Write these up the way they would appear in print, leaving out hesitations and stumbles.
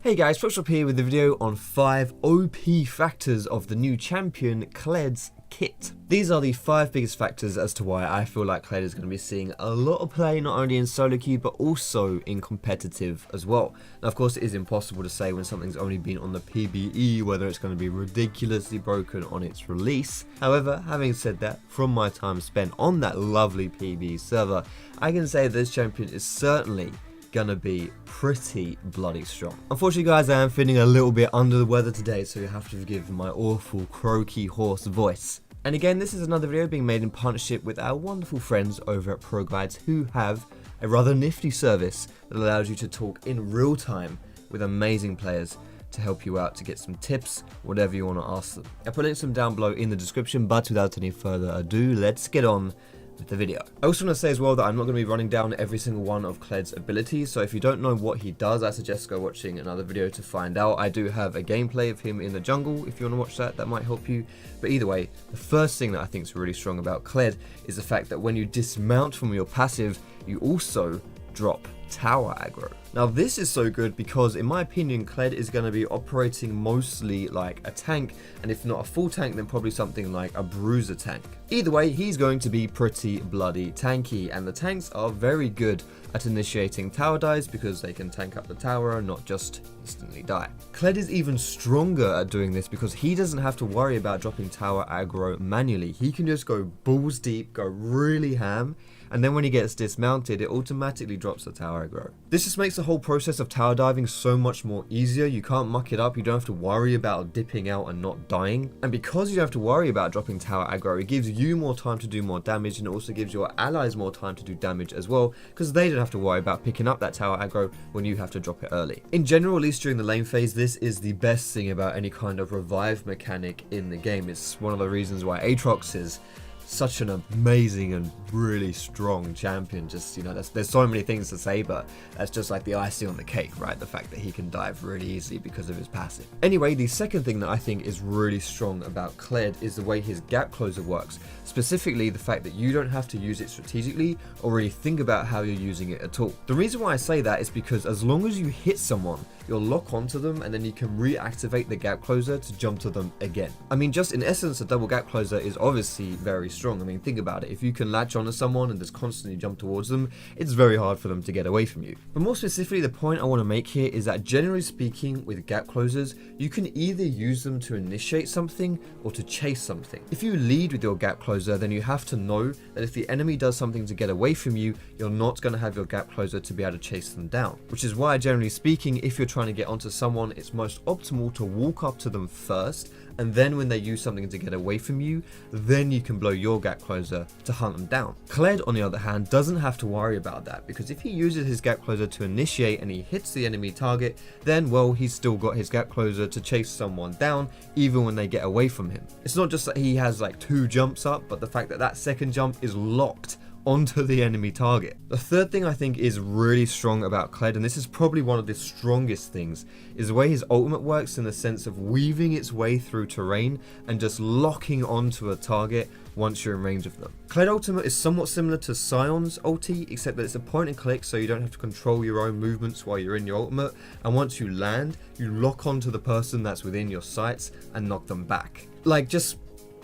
Hey guys, Photoshop here with a video on 5 OP factors of the new champion Kled's kit. These are the 5 biggest factors as to why I feel like Kled is going to be seeing a lot of play not only in solo queue but also in competitive as well. Now of course it is impossible to say when something's only been on the PBE whether it's going to be ridiculously broken on its release. However, having said that, from my time spent on that lovely PBE server, I can say this champion is certainly gonna be pretty bloody strong. Unfortunately guys, I am feeling a little bit under the weather today, so you have to forgive my awful croaky hoarse voice. And again, this is another video being made in partnership with our wonderful friends over at Pro Guides, who have a rather nifty service that allows you to talk in real time with amazing players to help you out to get some tips, whatever you want to ask them. I put links to them down below in the description, but without any further ado, let's get on with the video. I also want to say as well that I'm not going to be running down every single one of Kled's abilities, so if you don't know what he does, I suggest go watching another video to find out. I do have a gameplay of him in the jungle. If you want to watch that, that might help you. But either way, the first thing that I think is really strong about Kled is the fact that when you dismount from your passive, you also drop tower aggro. Now this is so good because in my opinion Kled is going to be operating mostly like a tank, and if not a full tank then probably something like a bruiser tank. Either way, he's going to be pretty bloody tanky, and the tanks are very good at initiating tower dives because they can tank up the tower and not just instantly die. Kled is even stronger at doing this because he doesn't have to worry about dropping tower aggro manually. He can just go balls deep, go really ham, and then when he gets dismounted, it automatically drops the tower aggro. This just makes the whole process of tower diving so much more easier. You can't muck it up, you don't have to worry about dipping out and not dying. And because you don't have to worry about dropping tower aggro, it gives you more time to do more damage, and it also gives your allies more time to do damage as well, because they don't have to worry about picking up that tower aggro when you have to drop it early. In general, at least during the lane phase, this is the best thing about any kind of revive mechanic in the game. It's one of the reasons why Aatrox is such an amazing and really strong champion. Just, you know, there's so many things to say, but that's just like the icing on the cake, right? The fact that he can dive really easily because of his passive. Anyway, the second thing that I think is really strong about Kled is the way his gap closer works. Specifically, the fact that you don't have to use it strategically or really think about how you're using it at all. The reason why I say that is because as long as you hit someone, you'll lock onto them and then you can reactivate the gap closer to jump to them again. I mean, just in essence, a double gap closer is obviously very strong. I mean, think about it. If you can latch onto someone and just constantly jump towards them, it's very hard for them to get away from you. But more specifically, the point I want to make here is that generally speaking, with gap closers, you can either use them to initiate something or to chase something. If you lead with your gap closer, then you have to know that if the enemy does something to get away from you, you're not going to have your gap closer to be able to chase them down. Which is why, generally speaking, if you're trying to get onto someone, it's most optimal to walk up to them first, and then when they use something to get away from you, then you can blow your gap closer to hunt them down. Kled, on the other hand, doesn't have to worry about that, because if he uses his gap closer to initiate and he hits the enemy target, then, well, he's still got his gap closer to chase someone down, even when they get away from him. It's not just that he has like 2 jumps up, but the fact that that second jump is locked onto the enemy target. The third thing I think is really strong about Kled, and this is probably one of the strongest things, is the way his ultimate works in the sense of weaving its way through terrain and just locking onto a target once you're in range of them. Kled ultimate is somewhat similar to Sion's ulti, except that it's a point and click, so you don't have to control your own movements while you're in your ultimate, and once you land, you lock onto the person that's within your sights and knock them back. Like, just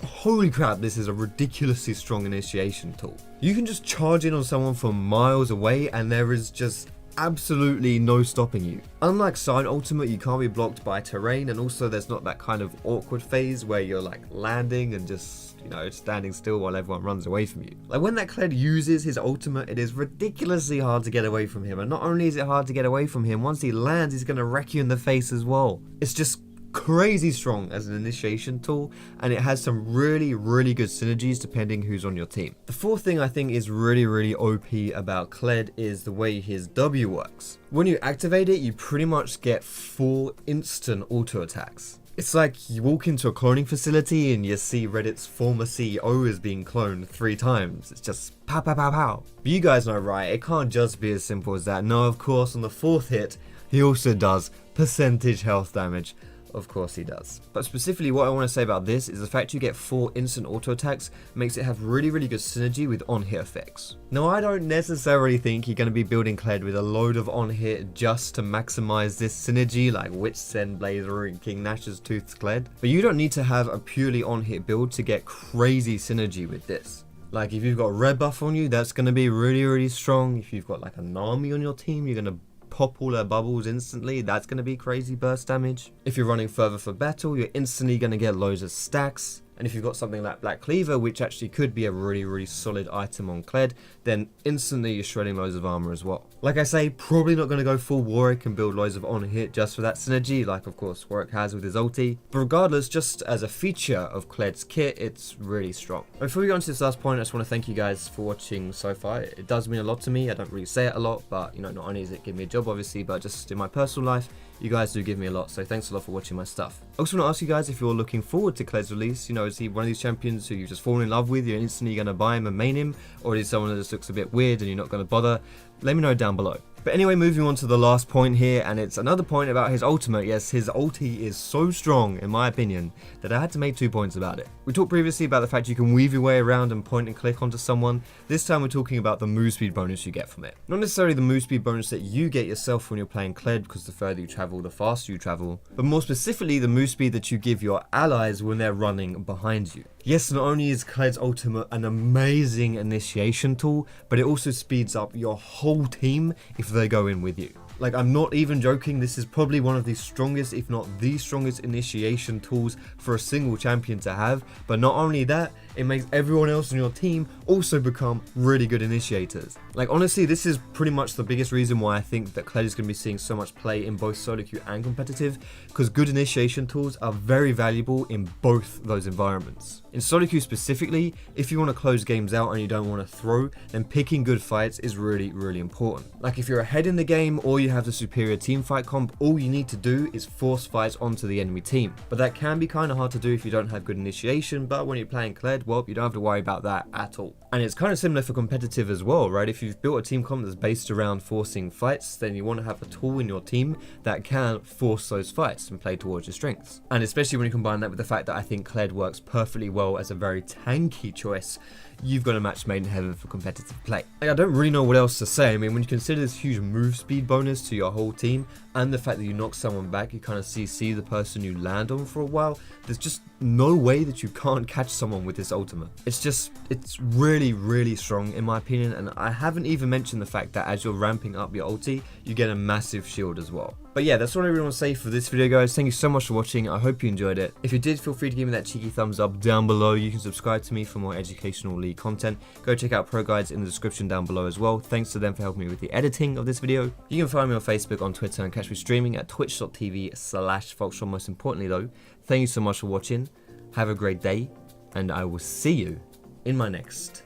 holy crap, this is a ridiculously strong initiation tool. You can just charge in on someone from miles away and there is just absolutely no stopping you. Unlike Sign Ultimate, you can't be blocked by terrain, and also there's not that kind of awkward phase where you're like landing and just, you know, standing still while everyone runs away from you. Like when that Kled uses his ultimate, it is ridiculously hard to get away from him, and not only is it hard to get away from him, once he lands he's going to wreck you in the face as well. It's just crazy strong as an initiation tool, and it has some really good synergies depending who's on your team. The fourth thing I think is really OP about Kled is the way his W works. When you activate it, you pretty much get 4 instant auto attacks. It's like you walk into a cloning facility and you see Reddit's former CEO is being cloned 3 times. It's just pow pow pow pow. But you guys know, right, it can't just be as simple as that. No, of course, on the 4th hit, he also does percentage health damage. Of course he does. But specifically what I want to say about this is the fact you get 4 instant auto attacks makes it have really good synergy with on-hit effects. Now I don't necessarily think you're going to be building Kled with a load of on-hit just to maximize this synergy like Witch Send Blazer and King Nash's Tooth Kled, but you don't need to have a purely on-hit build to get crazy synergy with this. Like if you've got red buff on you, that's going to be really strong. If you've got like a Nami on your team, you're going to pop all her bubbles instantly, that's going to be crazy burst damage. If you're running further for battle, you're instantly going to get loads of stacks. And if you've got something like Black Cleaver, which actually could be a really solid item on Kled, then instantly you're shredding loads of armor as well. Like I say, probably not going to go full Warwick and build loads of on-hit just for that synergy, like of course Warwick has with his ulti. But regardless, just as a feature of Kled's kit, it's really strong. Before we go on to this last point, I just want to thank you guys for watching so far. It does mean a lot to me. I don't really say it a lot, but you know, not only does it give me a job obviously, but just in my personal life, you guys do give me a lot, so thanks a lot for watching my stuff. I also want to ask you guys if you're looking forward to Kled's release. You know, is he one of these champions who you've just fallen in love with, you're instantly going to buy him and main him, or is he someone that just looks a bit weird and you're not going to bother? Let me know down below. But anyway, moving on to the last point here, and it's another point about his ultimate. Yes, his ulti is so strong, in my opinion, that I had to make 2 points about it. We talked previously about the fact you can weave your way around and point and click onto someone. This time we're talking about the move speed bonus you get from it. Not necessarily the move speed bonus that you get yourself when you're playing Kled, because the further you travel, the faster you travel, but more specifically the move speed that you give your allies when they're running behind you. Yes, not only is Kled's ultimate an amazing initiation tool, but it also speeds up your whole team if they go in with you. Like, I'm not even joking, this is probably one of the strongest, if not the strongest initiation tools for a single champion to have. But not only that, it makes everyone else on your team also become really good initiators. Like, honestly, this is pretty much the biggest reason why I think that Kled is going to be seeing so much play in both solo queue and competitive, because good initiation tools are very valuable in both those environments. In solo queue specifically, if you want to close games out and you don't want to throw, then picking good fights is really important. Like if you're ahead in the game or you have the superior team fight comp, all you need to do is force fights onto the enemy team. But that can be kind of hard to do if you don't have good initiation, but when you're playing Kled, well, you don't have to worry about that at all. And it's kind of similar for competitive as well, right? If you've built a team comp that's based around forcing fights, then you want to have a tool in your team that can force those fights and play towards your strengths. And especially when you combine that with the fact that I think Kled works perfectly well as a very tanky choice, you've got a match made in heaven for competitive play. Like, I don't really know what else to say. I mean, when you consider this huge move speed bonus to your whole team and the fact that you knock someone back, you kind of see the person you land on for a while, there's just no way that you can't catch someone with this ultimate. It's really strong in my opinion, and I haven't even mentioned the fact that as you're ramping up your ulti, you get a massive shield as well. But yeah, that's what I really want to say for this video, guys. Thank you so much for watching. I hope you enjoyed it. If you did, feel free to give me that cheeky thumbs up down below. You can subscribe to me for more educational league content. Go check out Pro Guides in the description down below as well. Thanks to them for helping me with the editing of this video. You can find me on Facebook, on Twitter, and catch me streaming at twitch.tv/Foxtrot. Most importantly though, thank you so much for watching. Have a great day, and I will see you in my next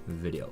video.